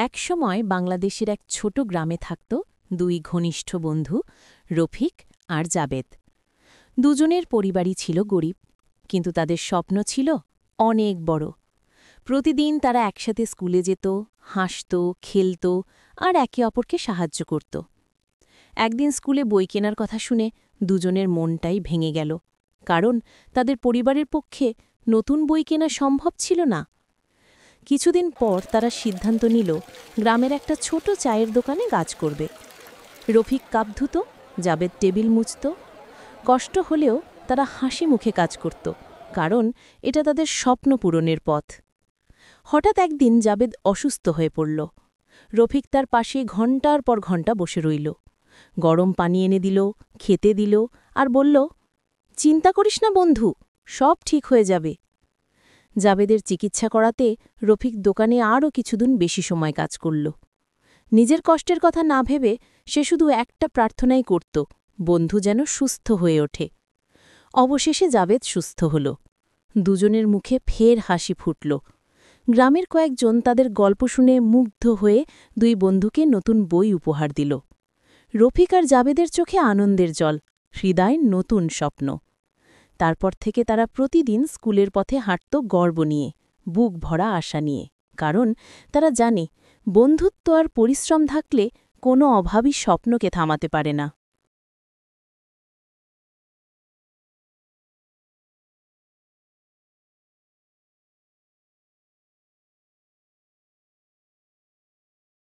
একসময় বাংলাদেশের এক ছোট গ্রামে থাকত দুই ঘনিষ্ঠ বন্ধু রফিক আর জাবেদ। দুজনের পরিবারই ছিল গরিব, কিন্তু তাদের স্বপ্ন ছিল অনেক বড়। প্রতিদিন তারা একসাথে স্কুলে যেত, হাসত, খেলত আর একে অপরকে সাহায্য করত। একদিন স্কুলে বই কেনার কথা শুনে দুজনের মনটাই ভেঙে গেল, কারণ তাদের পরিবারের পক্ষে নতুন বই কেনা সম্ভব ছিল না। কিছুদিন পর তারা সিদ্ধান্ত নিল গ্রামের একটা ছোট চায়ের দোকানে কাজ করবে। রফিক কাপ ধুত, জাবেদ টেবিল মুছত। কষ্ট হলেও তারা হাসি মুখে কাজ করত, কারণ এটা তাদের স্বপ্ন পূরণের পথ। হঠাৎ একদিন জাবেদ অসুস্থ হয়ে পড়ল। রফিক তার পাশে ঘণ্টার পর ঘণ্টা বসে রইল, গরম পানি এনে দিল, খেতে দিল আর বলল, চিন্তা করিস না বন্ধু, সব ঠিক হয়ে যাবে। জাবেদের চিকিৎসা করাতে রফিক দোকানে আরও কিছুদিন বেশি সময় কাজ করল। নিজের কষ্টের কথা না ভেবে সে শুধু একটা প্রার্থনাই করত, বন্ধু যেন সুস্থ হয়ে ওঠে। অবশেষে জাবেদ সুস্থ হল। দুজনের মুখে ফের হাসি ফুটল। গ্রামের কয়েকজন তাদের গল্প শুনে মুগ্ধ হয়ে দুই বন্ধুকে নতুন বই উপহার দিল। রফিক আর জাবেদের চোখে আনন্দের জল, হৃদয় নতুন স্বপ্ন। তারপর থেকে তারা প্রতিদিন স্কুলের পথে হাঁটত গর্ব নিয়ে, বুক ভরা আশা নিয়ে, কারণ তারা জানে বন্ধুত্ব আর পরিশ্রম থাকলে কোনো অভাবই স্বপ্নকে থামাতে পারে না।